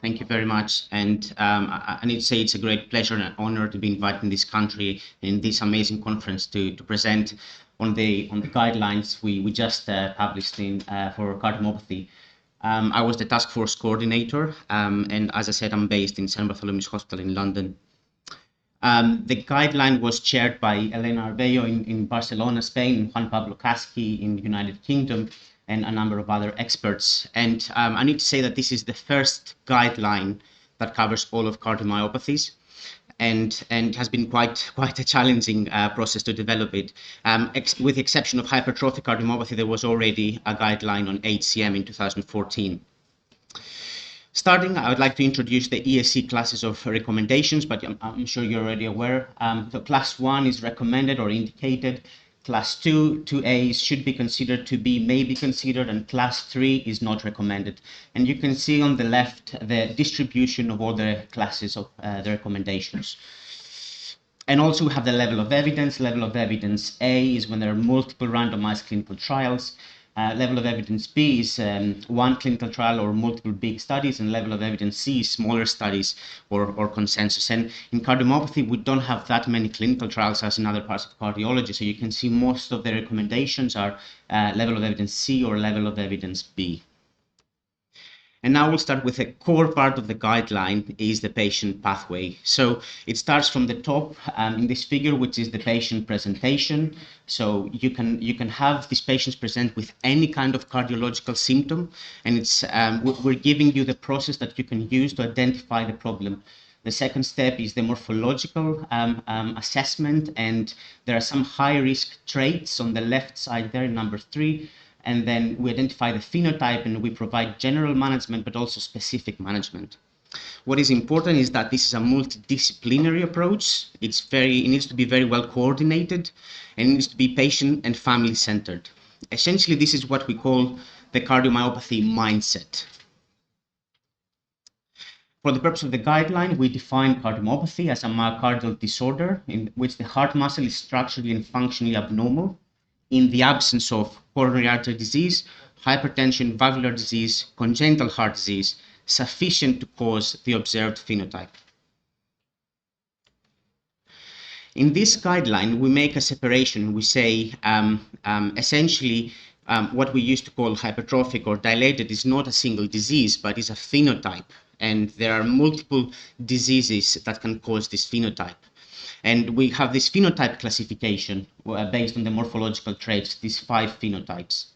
Thank you very much. And I need to say it's a great pleasure and honor to be invited in this country in this amazing conference to present on the guidelines we just published in for cardiomyopathy. I was the task force coordinator, and as I said, I'm based in St. Bartholomew's Hospital in London. The guideline was chaired by Elena Arbeyo in Barcelona, Spain, Juan Pablo Caschi in the United Kingdom, and a number of other experts. And I need to say that this is the first guideline that covers all of cardiomyopathies, and has been quite a challenging process to develop it. With the exception of hypertrophic cardiomyopathy, there was already a guideline on HCM in 2014. Starting, I would like to introduce the ESC classes of recommendations, but I'm sure you're already aware. So class 1 is recommended or indicated. Class 2, 2A should be considered, 2B may be considered, and class 3 is not recommended. And you can see on the left the distribution of all the classes of the recommendations. And also we have the level of evidence. Level of evidence A is when there are multiple randomized clinical trials. Level of evidence B is one clinical trial or multiple big studies, and level of evidence C is smaller studies or consensus. And in cardiomyopathy, we don't have that many clinical trials as in other parts of cardiology. So you can see most of the recommendations are level of evidence C or level of evidence B. And now we'll start with the core part of the guideline is the patient pathway. So it starts from the top in this figure, which is the patient presentation. So you can have these patients present with any kind of cardiological symptom, and it's we're giving you the process that you can use to identify the problem. The second step is the morphological assessment, and there are some high-risk traits on the left side there, number 3. And then we identify the phenotype and we provide general management, but also specific management. What is important is that this is a multidisciplinary approach. It needs to be very well coordinated, and it needs to be patient and family centered. Essentially, this is what we call the cardiomyopathy mindset. For the purpose of the guideline, we define cardiomyopathy as a myocardial disorder in which the heart muscle is structurally and functionally abnormal in the absence of coronary artery disease, hypertension, valvular disease, congenital heart disease, sufficient to cause the observed phenotype. In this guideline, we make a separation. We say essentially what we used to call hypertrophic or dilated is not a single disease, but is a phenotype. And there are multiple diseases that can cause this phenotype. And we have this phenotype classification based on the morphological traits, these 5 phenotypes.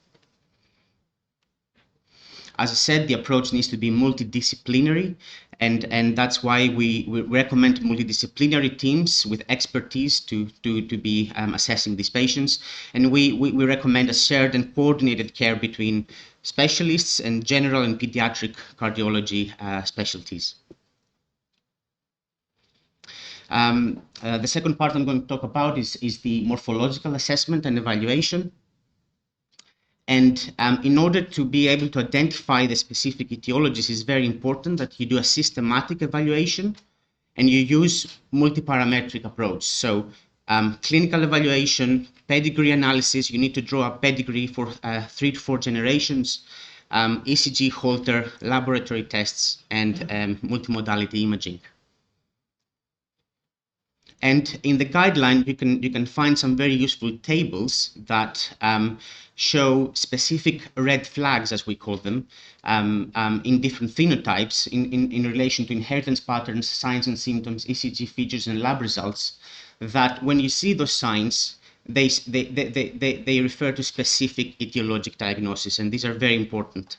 As I said, the approach needs to be multidisciplinary, and that's why we recommend multidisciplinary teams with expertise to be assessing these patients. And we recommend a shared and coordinated care between specialists and general and pediatric cardiology specialties. The second part I'm going to talk about is the morphological assessment and evaluation. And in order to be able to identify the specific etiologies, it's very important that you do a systematic evaluation and you use multi-parametric approach. So clinical evaluation, pedigree analysis, you need to draw a pedigree for 3 to 4 generations, ECG Holter, laboratory tests, and multimodality imaging. And in the guideline, you can find some very useful tables that show specific red flags, as we call them, in different phenotypes in relation to inheritance patterns, signs and symptoms, ECG features, and lab results. That when you see those signs, they refer to specific etiologic diagnosis, and these are very important.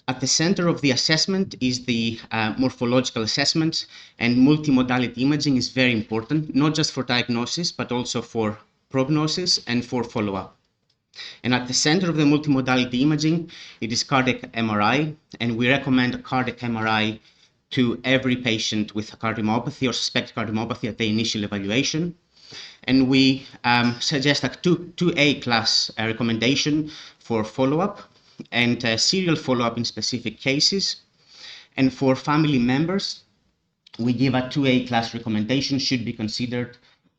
At the center of the assessment is the morphological assessment, and multimodality imaging is very important, not just for diagnosis, but also for prognosis and for follow-up. And at the center of the multimodality imaging, it is cardiac MRI, and we recommend a cardiac MRI to every patient with a cardiomyopathy or suspected cardiomyopathy at the initial evaluation. And we suggest a 2A class recommendation for follow-up, and serial follow-up in specific cases. And for family members, we give a 2A class recommendation should be considered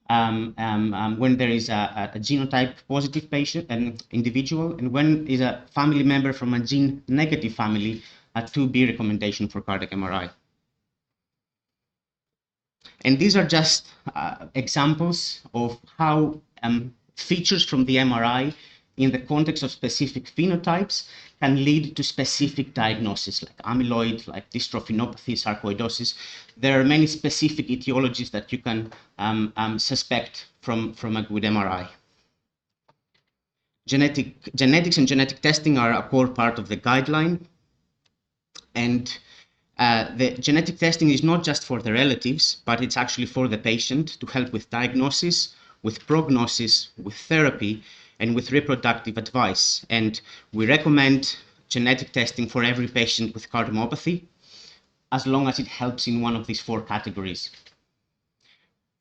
when there is a genotype positive patient and individual, and when is a family member from a gene negative family, a 2B recommendation for cardiac MRI. And these are just examples of how features from the MRI in the context of specific phenotypes can lead to specific diagnoses like amyloid, like dystrophinopathy, sarcoidosis. There are many specific etiologies that you can suspect from a good MRI. Genetics and genetic testing are a core part of the guideline. And the genetic testing is not just for the relatives, but it's actually for the patient to help with diagnosis, with prognosis, with therapy, and with reproductive advice. And we recommend genetic testing for every patient with cardiomyopathy, as long as it helps in one of these 4 categories.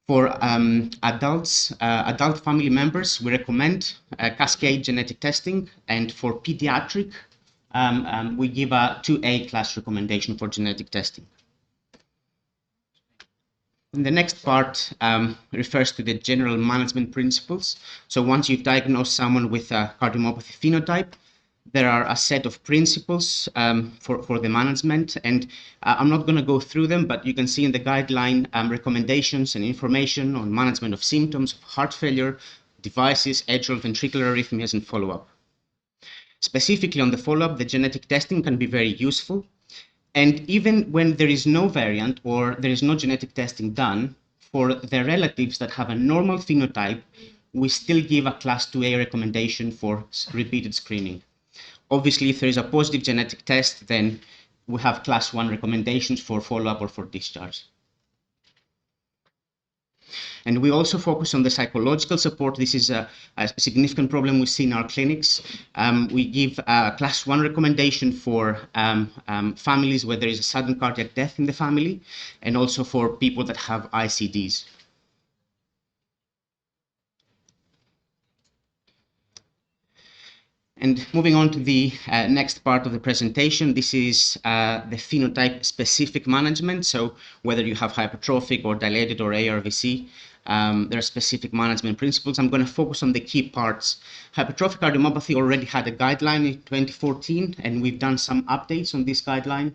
For adult family members, we recommend cascade genetic testing, and for pediatric, we give a 2A class recommendation for genetic testing. And the next part refers to the general management principles. So once you've diagnosed someone with a cardiomyopathy phenotype, there are a set of principles for the management, and I'm not going to go through them, but you can see in the guideline recommendations and information on management of symptoms of heart failure, devices, atrial ventricular arrhythmias, and follow-up. Specifically on the follow-up, the genetic testing can be very useful. And even when there is no variant or there is no genetic testing done, for the relatives that have a normal phenotype, we still give a class 2A recommendation for repeated screening. Obviously, if there is a positive genetic test, then we have class 1 recommendations for follow-up or for discharge. And we also focus on the psychological support. This is a significant problem we see in our clinics. We give a class 1 recommendation for families where there is a sudden cardiac death in the family, and also for people that have ICDs. And moving on to the next part of the presentation, this is the phenotype-specific management. So whether you have hypertrophic or dilated or ARVC, there are specific management principles. I'm going to focus on the key parts. Hypertrophic cardiomyopathy already had a guideline in 2014, and we've done some updates on this guideline.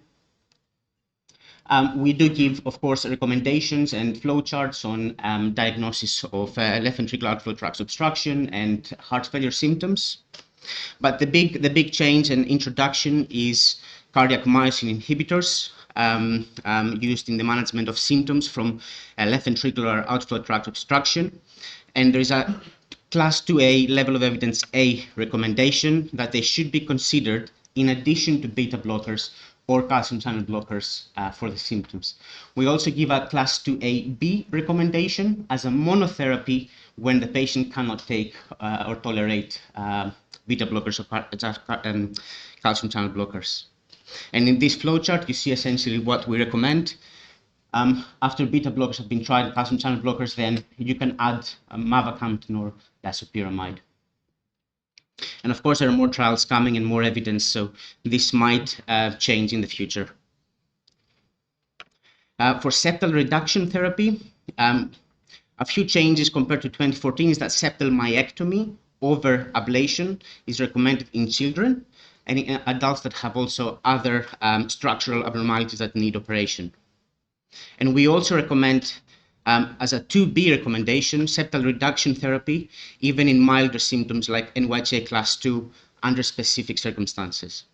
We do give, of course, recommendations and flowcharts on diagnosis of left ventricular outflow tract obstruction and heart failure symptoms. But the big change and introduction is cardiac myosin inhibitors used in the management of symptoms from left ventricular outflow tract obstruction. And there is a class 2A level of evidence A recommendation that they should be considered in addition to beta blockers or calcium channel blockers for the symptoms. We also give a class 2AB recommendation as a monotherapy when the patient cannot take or tolerate beta blockers or calcium channel blockers. And in this flowchart, you see essentially what we recommend. After beta blockers have been tried, calcium channel blockers, then you can add mavacamten or disopyramide. And of course, there are more trials coming and more evidence, so this might change in the future. For septal reduction therapy, a few changes compared to 2014 is that septal myectomy over ablation is recommended in children and in adults that have also other structural abnormalities that need operation. And we also recommend, as a 2B recommendation, septal reduction therapy, even in milder symptoms like NYHA class 2 under specific circumstances.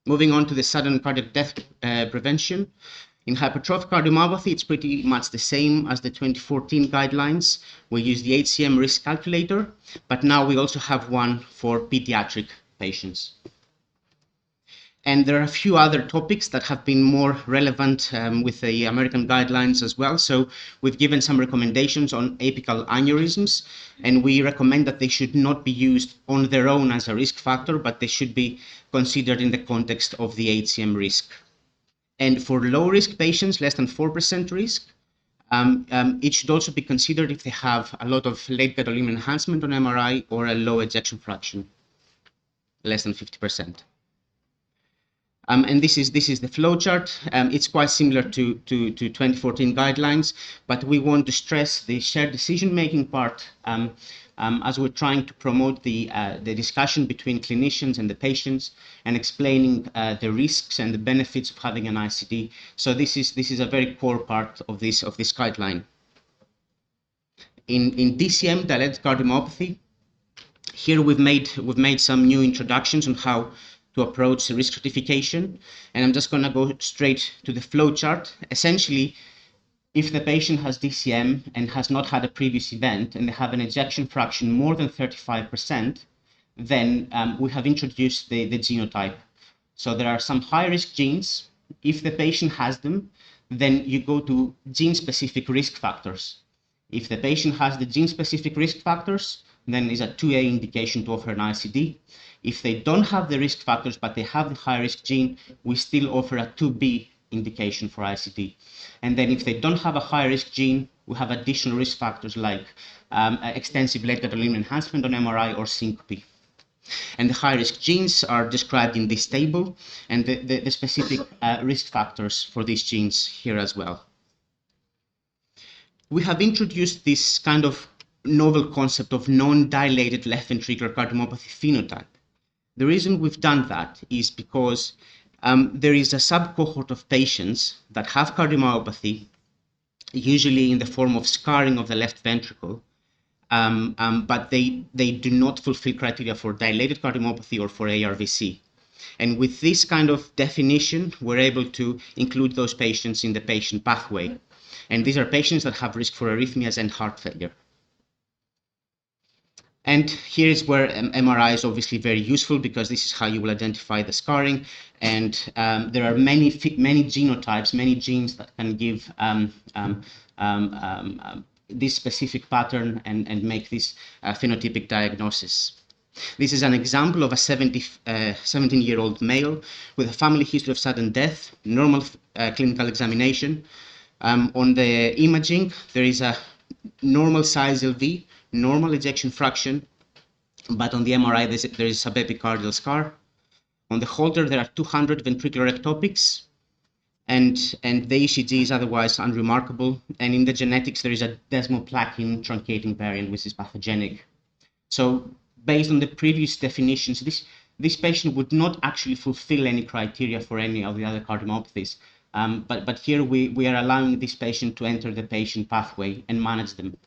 Moving on to the sudden cardiac death prevention. In hypertrophic cardiomyopathy, it's pretty much the same as the 2014 guidelines. We use the HCM risk calculator, but now we also have one for pediatric patients. And there are a few other topics that have been more relevant with the American guidelines as well. So we've given some recommendations on apical aneurysms, and we recommend that they should not be used on their own as a risk factor, but they should be considered in the context of the HCM risk. And for low-risk patients, less than 4% risk, it should also be considered if they have a lot of late gadolinium enhancement on MRI or a low ejection fraction, less than 50%. And this is the flowchart. It's quite similar to 2014 guidelines, but we want to stress the shared decision-making part as we're trying to promote the discussion between clinicians and the patients and explaining the risks and the benefits of having an ICD. So this is a very core part of this guideline. In DCM, dilated cardiomyopathy, here we've made some new introductions on how to approach risk stratification, and I'm just going to go straight to the flow chart. Essentially, if the patient has DCM and has not had a previous event and they have an ejection fraction more than 35%, then we have introduced the genotype. So there are some high-risk genes. If the patient has them, then you go to gene-specific risk factors. If the patient has the gene-specific risk factors, then it's a 2A indication to offer an ICD. If they don't have the risk factors, but they have the high-risk gene, we still offer a 2B indication for ICD. And then if they don't have a high-risk gene, we have additional risk factors like extensive late gadolinium enhancement on MRI or syncope. And the high-risk genes are described in this table, and the specific risk factors for these genes here as well. We have introduced this kind of novel concept of non-dilated left ventricular cardiomyopathy phenotype. The reason we've done that is because there is a subcohort of patients that have cardiomyopathy, usually in the form of scarring of the left ventricle, but they do not fulfill criteria for dilated cardiomyopathy or for ARVC. And with this kind of definition, we're able to include those patients in the patient pathway. And these are patients that have risk for arrhythmias and heart failure. And here is where MRI is obviously very useful, because this is how you will identify the scarring. And there are many genotypes, many genes that can give this specific pattern and make this phenotypic diagnosis. This is an example of a 17-year-old male with a family history of sudden death, normal clinical examination. On the imaging, there is a normal size LV, normal ejection fraction, but on the MRI there is subepicardial scar. On the Holter there are 200 ventricular ectopics, and the ECG is otherwise unremarkable. And in the genetics there is a desmoplakin truncating variant, which is pathogenic. So based on the previous definitions, this patient would not actually fulfill any criteria for any of the other cardiomyopathies. But here we are allowing this patient to enter the patient pathway and manage them.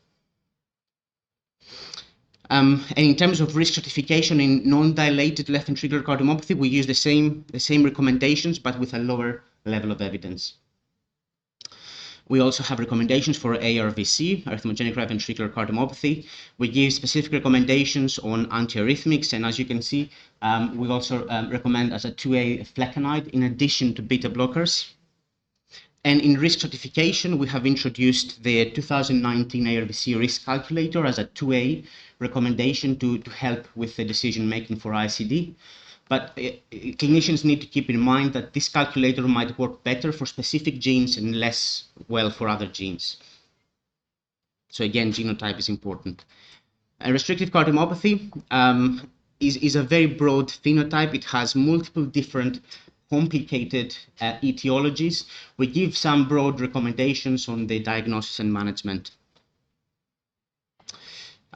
And in terms of risk stratification in non-dilated left ventricular cardiomyopathy, we use the same recommendations, but with a lower level of evidence. We also have recommendations for ARVC, arrhythmogenic right ventricular cardiomyopathy. We give specific recommendations on antiarrhythmics, and as you can see, we also recommend as a 2A flecainide in addition to beta blockers. And in risk stratification, we have introduced the 2019 ARVC risk calculator as a 2A recommendation to help with the decision making for ICD. But clinicians need to keep in mind that this calculator might work better for specific genes and less well for other genes. So again, genotype is important. A restrictive cardiomyopathy is a very broad phenotype. It has multiple different complicated etiologies. We give some broad recommendations on the diagnosis and management.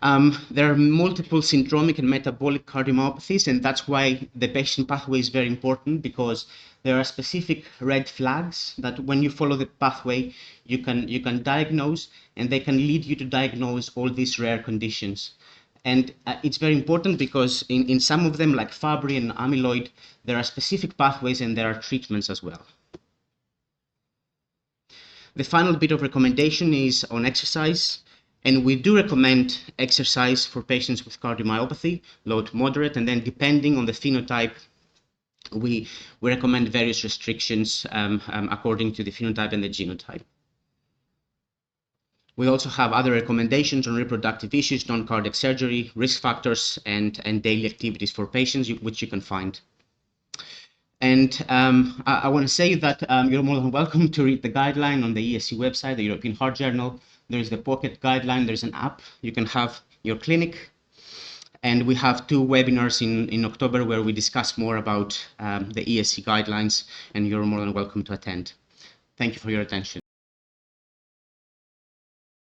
There are multiple syndromic and metabolic cardiomyopathies, and that's why the patient pathway is very important, because there are specific red flags that when you follow the pathway, you can diagnose, and they can lead you to diagnose all these rare conditions. And it's very important because in some of them, like Fabry and amyloid, there are specific pathways and there are treatments as well. The final bit of recommendation is on exercise. And we do recommend exercise for patients with cardiomyopathy, low to moderate, and then depending on the phenotype, we recommend various restrictions according to the phenotype and the genotype. We also have other recommendations on reproductive issues, non-cardiac surgery, risk factors, and daily activities for patients, which you can find. And I want to say that you're more than welcome to read the guideline on the ESC website, the European Heart Journal. There's the Pocket Guideline, there's an app. You can have your clinic. And we have 2 webinars in October where we discuss more about the ESC guidelines, and you're more than welcome to attend. Thank you for your attention.